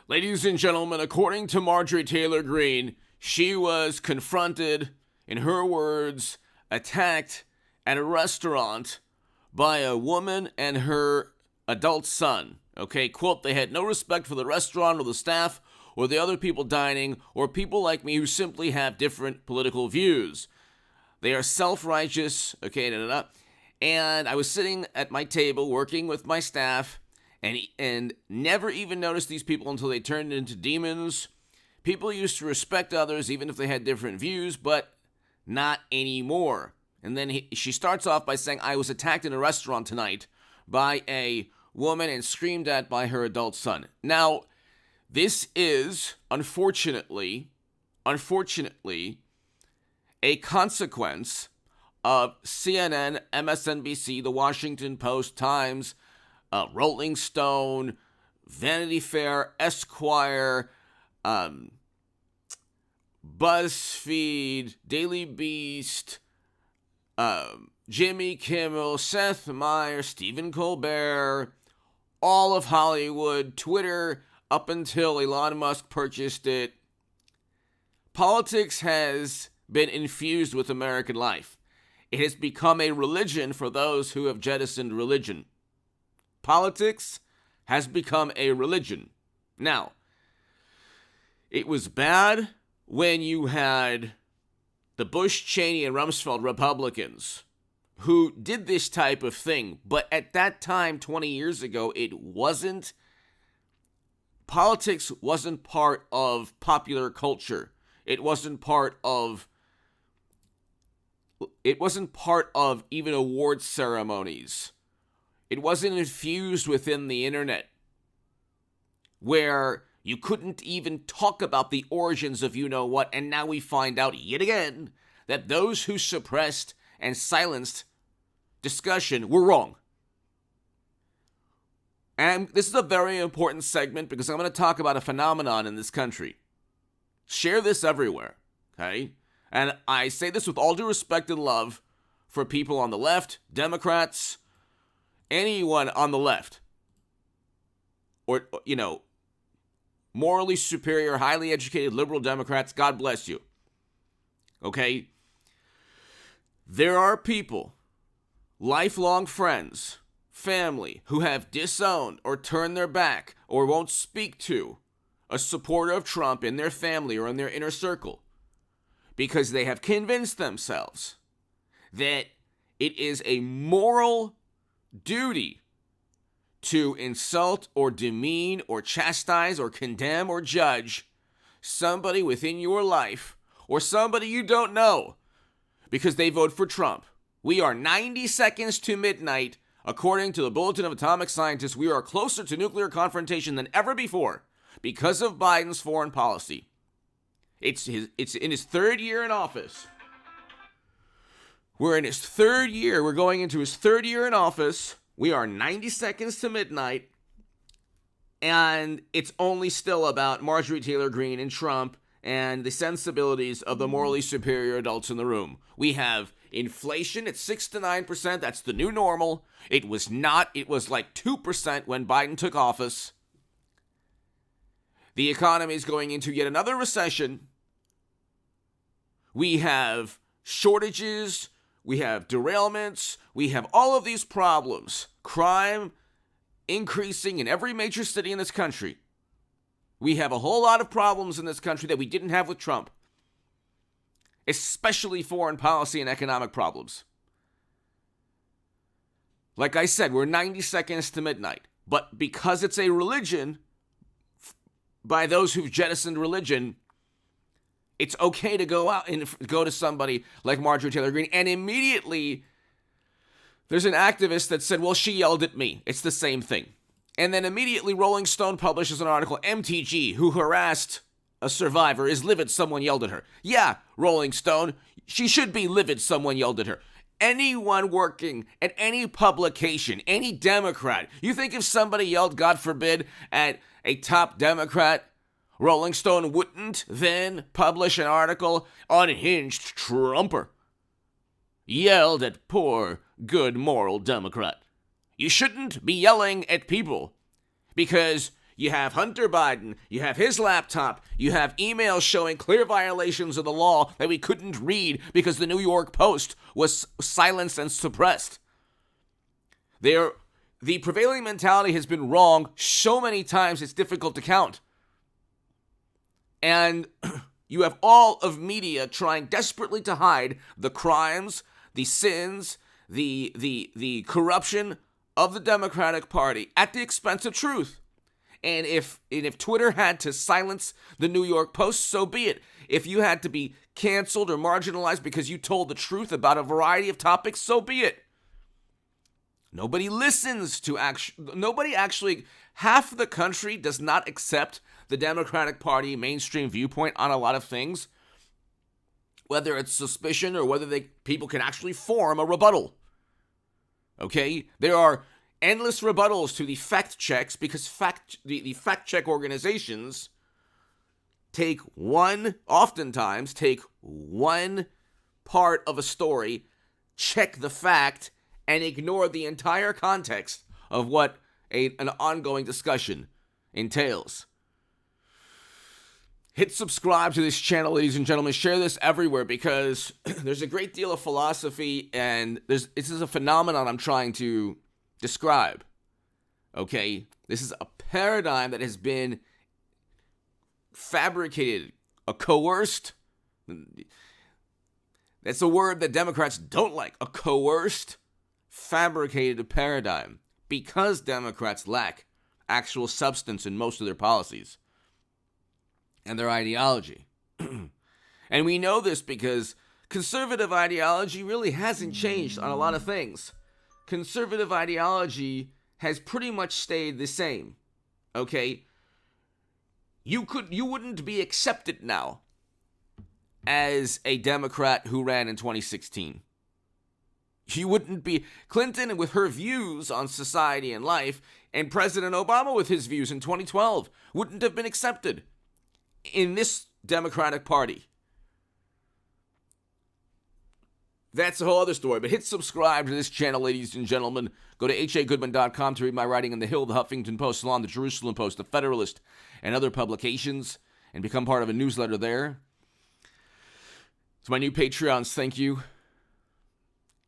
Ladies and gentlemen, according to Marjorie Taylor Greene, she was confronted, in her words, attacked at a restaurant by a woman and her adult son. Okay, quote, they had no respect for the restaurant or the staff or the other people dining or people like me who simply have different political views. They are self-righteous, okay, and I was sitting at my table working with my staff and never even noticed these people until they turned into demons. People used to respect others even if they had different views, but not anymore. And then she starts off by saying, I was attacked in a restaurant tonight by a woman and screamed at by her adult son. Now, this is, unfortunately, a consequence of CNN, MSNBC, The Washington Post, Times, Rolling Stone, Vanity Fair, Esquire, BuzzFeed, Daily Beast, Jimmy Kimmel, Seth Meyers, Stephen Colbert, all of Hollywood, Twitter, up until Elon Musk purchased it. Politics has been infused with American life. It has become a religion for those who have jettisoned religion. Politics has become a religion. Now, it was bad when you had the Bush, Cheney, and Rumsfeld Republicans who did this type of thing. But at that time, 20 years ago, politics wasn't part of popular culture. It wasn't part of even award ceremonies. It wasn't infused within the internet, where you couldn't even talk about the origins of you-know-what, and now we find out yet again that those who suppressed and silenced discussion were wrong. And this is a very important segment because I'm going to talk about a phenomenon in this country. Share this everywhere, okay? And I say this with all due respect and love for people on the left, Democrats, anyone on the left, or, morally superior, highly educated, liberal Democrats, God bless you. Okay? There are people, lifelong friends, family, who have disowned or turned their back or won't speak to a supporter of Trump in their family or in their inner circle because they have convinced themselves that it is a moral duty to insult or demean or chastise or condemn or judge somebody within your life or somebody you don't know because they vote for Trump. We are 90 seconds to midnight. According to the Bulletin of Atomic Scientists, we are closer to nuclear confrontation than ever before because of Biden's foreign policy. It's in his third year in office. We're in his third year. We're going into his third year in office. We are 90 seconds to midnight, and it's only still about Marjorie Taylor Greene and Trump and the sensibilities of the morally superior adults in the room. We have inflation at 6 to 9%. That's the new normal. It was not. It was like 2% when Biden took office. The economy is going into yet another recession. We have shortages. We have derailments. We have all of these problems. Crime increasing in every major city in this country. We have a whole lot of problems in this country that we didn't have with Trump. Especially foreign policy and economic problems. Like I said, we're 90 seconds to midnight. But because it's a religion, by those who've jettisoned religion, it's okay to go out and go to somebody like Marjorie Taylor Greene, and immediately there's an activist that said, well, she yelled at me. It's the same thing. And then immediately Rolling Stone publishes an article, MTG, who harassed a survivor, is livid someone yelled at her. Yeah, Rolling Stone, she should be livid someone yelled at her. Anyone working at any publication, any Democrat, you think if somebody yelled, God forbid, at a top Democrat, Rolling Stone wouldn't then publish an article, unhinged Trumper yelled at poor, good, moral Democrat. You shouldn't be yelling at people because You have Hunter Biden, you have his laptop, you have emails showing clear violations of the law that we couldn't read because the New York Post was silenced and suppressed. The prevailing mentality has been wrong so many times it's difficult to count. And you have all of media trying desperately to hide the crimes, the sins, the corruption of the Democratic Party at the expense of truth. And if Twitter had to silence the New York Post, so be it. If you had to be canceled or marginalized because you told the truth about a variety of topics, so be it. Nobody listens to half the country does not accept the Democratic Party mainstream viewpoint on a lot of things, whether it's suspicion or whether people can actually form a rebuttal. Okay? There are endless rebuttals to the fact checks because the fact check organizations oftentimes take one part of a story, check the fact, and ignore the entire context of what an ongoing discussion entails. Hit subscribe to this channel, ladies and gentlemen. Share this everywhere because there's a great deal of philosophy and this is a phenomenon I'm trying to describe. Okay? This is a paradigm that has been fabricated, coerced. That's a word that Democrats don't like. A coerced, fabricated paradigm because Democrats lack actual substance in most of their policies and their ideology. And we know this because conservative ideology really hasn't changed on a lot of things. Conservative ideology has pretty much stayed the same. Okay? You wouldn't be accepted now as a Democrat who ran in 2016. You wouldn't be. Clinton with her views on society and life, and President Obama with his views in 2012 wouldn't have been accepted in this Democratic Party. That's a whole other story, but hit subscribe to this channel, ladies and gentlemen. Go to hagoodman.com to read my writing in The Hill, The Huffington Post, Salon, The Jerusalem Post, The Federalist, and other publications, and become part of a newsletter there. To my new Patreons, thank you.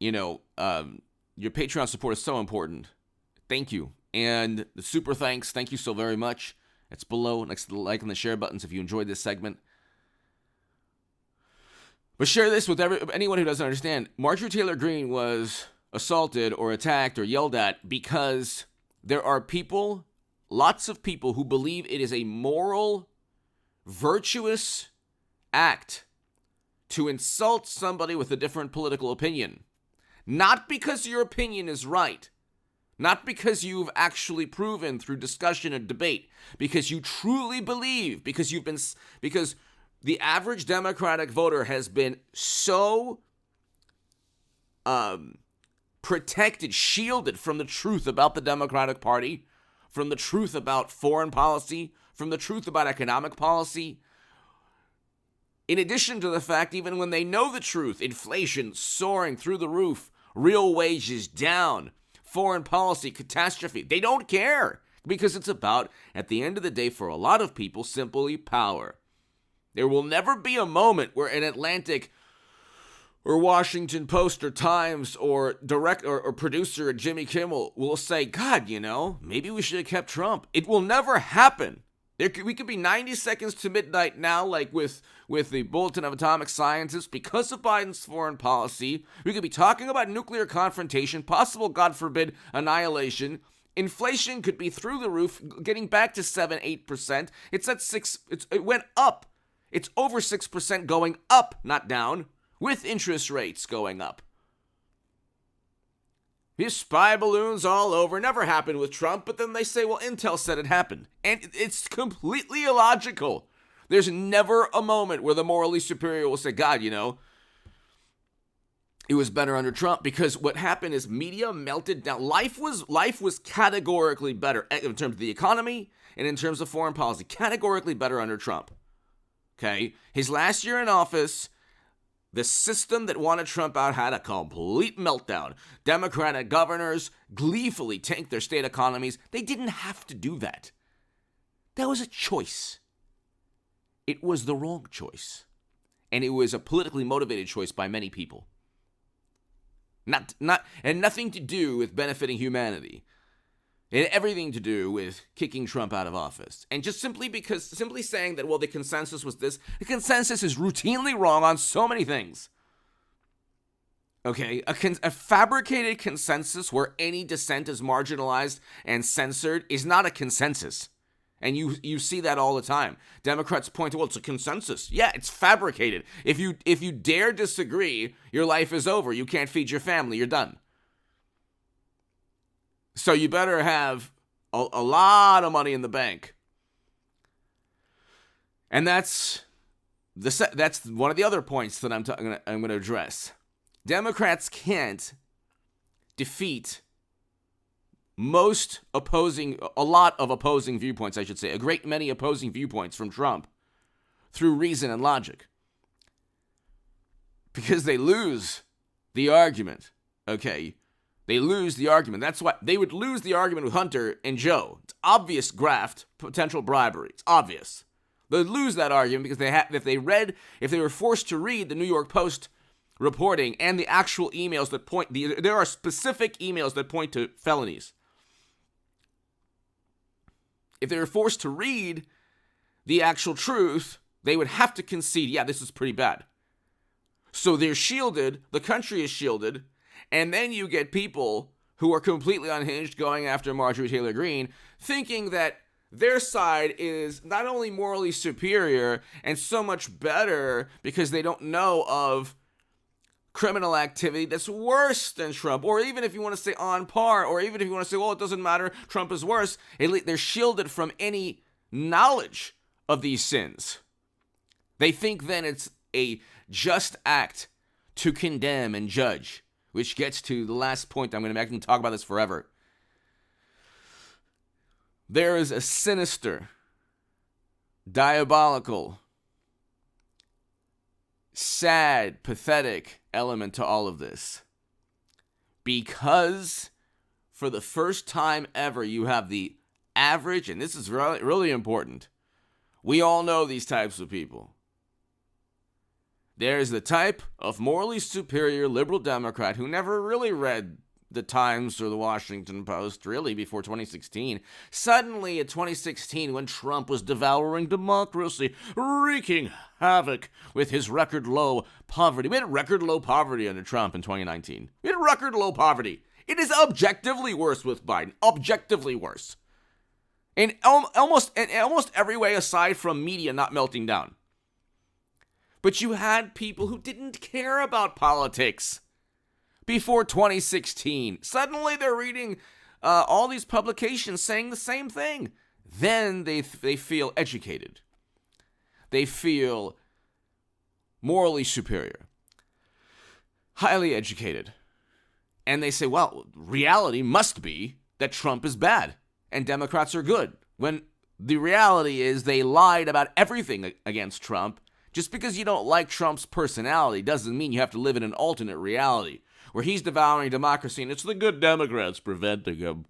You know, your Patreon support is so important. Thank you. And the super thanks, thank you so very much. It's below, next to the like and the share buttons if you enjoyed this segment. But share this with anyone who doesn't understand. Marjorie Taylor Greene was assaulted or attacked or yelled at because there are people, lots of people, who believe it is a moral, virtuous act to insult somebody with a different political opinion. Not because your opinion is right. Not because you've actually proven through discussion and debate. Because you truly believe. Because the average Democratic voter has been so protected, shielded from the truth about the Democratic Party, from the truth about foreign policy, from the truth about economic policy. In addition to the fact, even when they know the truth, inflation soaring through the roof, real wages down, foreign policy catastrophe, they don't care because it's about, at the end of the day, for a lot of people, simply power. There will never be a moment where an Atlantic or Washington Post or Times or producer Jimmy Kimmel will say, God, maybe we should have kept Trump. It will never happen. We could be 90 seconds to midnight now, like with the Bulletin of Atomic Scientists, because of Biden's foreign policy. We could be talking about nuclear confrontation, possible, God forbid, annihilation. Inflation could be through the roof, getting back to 7-8%. It's at 6. It went up. It's over 6% going up, not down, with interest rates going up. These spy balloons all over. Never happened with Trump, but then they say, well, Intel said it happened. And it's completely illogical. There's never a moment where the morally superior will say, God, it was better under Trump, because what happened is media melted down. Life was categorically better in terms of the economy and in terms of foreign policy, categorically better under Trump. Okay? His last year in office, the system that wanted Trump out had a complete meltdown. Democratic governors gleefully tanked their state economies. They didn't have to do that. That was a choice. It was the wrong choice. And it was a politically motivated choice by many people. And nothing to do with benefiting humanity. It had everything to do with kicking Trump out of office. And just simply saying that, well, the consensus was this, the consensus is routinely wrong on so many things. Okay, a fabricated consensus where any dissent is marginalized and censored is not a consensus. And you see that all the time. Democrats point to, well, it's a consensus. Yeah, it's fabricated. If you dare disagree, your life is over. You can't feed your family. You're done. So you better have a lot of money in the bank. And that's one of the other points that I'm going to address. Democrats can't defeat a lot of opposing viewpoints, I should say, a great many opposing viewpoints from Trump through reason and logic. Because they lose the argument, okay? They lose the argument. That's why they would lose the argument with Hunter and Joe. It's obvious graft, potential bribery. It's obvious. They'd lose that argument because if they were forced to read the New York Post reporting and the actual emails that there are specific emails that point to felonies. If they were forced to read the actual truth, they would have to concede, yeah, this is pretty bad. So they're shielded, the country is shielded, and then you get people who are completely unhinged going after Marjorie Taylor Greene, thinking that their side is not only morally superior and so much better because they don't know of criminal activity that's worse than Trump, or even if you want to say on par, or even if you want to say, well, it doesn't matter, Trump is worse, they're shielded from any knowledge of these sins. They think then it's a just act to condemn and judge, which gets to the last point I'm going to make. I can talk about this forever. There is a sinister, diabolical, sad, pathetic element to all of this. Because for the first time ever, you have the average, and this is really, really important. We all know these types of people. There's the type of morally superior liberal Democrat who never really read the Times or the Washington Post, really, before 2016. Suddenly, in 2016, when Trump was devouring democracy, wreaking havoc with his record low poverty. We had record low poverty under Trump in 2019. We had record low poverty. It is objectively worse with Biden. Objectively worse. In almost every way aside from media not melting down. But you had people who didn't care about politics before 2016. Suddenly they're reading all these publications saying the same thing. Then they feel educated. They feel morally superior. Highly educated. And they say, well, reality must be that Trump is bad and Democrats are good. When the reality is they lied about everything against Trump. Just because you don't like Trump's personality doesn't mean you have to live in an alternate reality where he's devouring democracy and it's the good Democrats preventing him.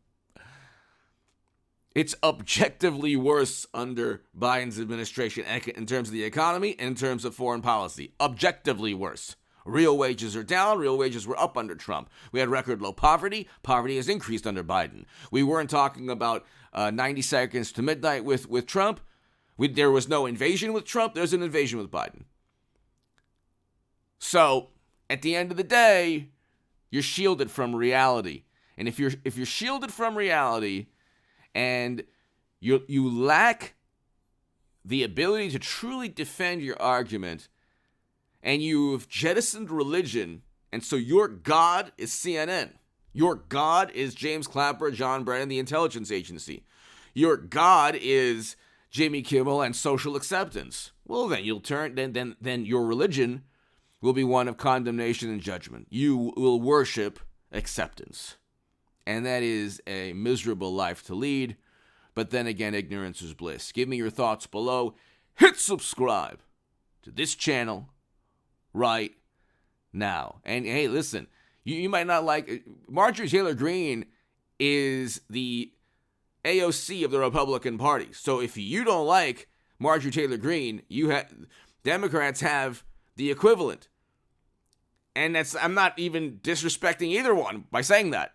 It's objectively worse under Biden's administration in terms of the economy and in terms of foreign policy. Objectively worse. Real wages are down. Real wages were up under Trump. We had record low poverty. Poverty has increased under Biden. We weren't talking about 90 seconds to midnight with Trump. There was no invasion with Trump. There's an invasion with Biden. So, at the end of the day, you're shielded from reality. And if you're shielded from reality and you lack the ability to truly defend your argument and you've jettisoned religion, and so your God is CNN. Your God is James Clapper, John Brennan, the intelligence agency. Your God is Jimmy Kimmel and social acceptance. Well, then you'll turn. Then your religion will be one of condemnation and judgment. You will worship acceptance, and that is a miserable life to lead. But then again, ignorance is bliss. Give me your thoughts below. Hit subscribe to this channel right now. And hey, listen, you might not like Marjorie Taylor Greene is the AOC of the Republican Party. So if you don't like Marjorie Taylor Greene, Democrats have the equivalent. And I'm not even disrespecting either one by saying that.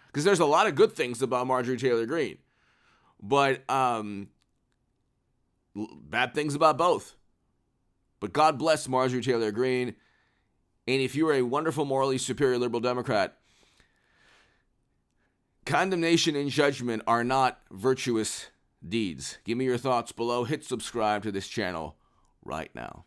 Because there's a lot of good things about Marjorie Taylor Greene. But bad things about both. But God bless Marjorie Taylor Greene. And if you are a wonderful, morally superior liberal Democrat, condemnation and judgment are not virtuous deeds. Give me your thoughts below. Hit subscribe to this channel right now.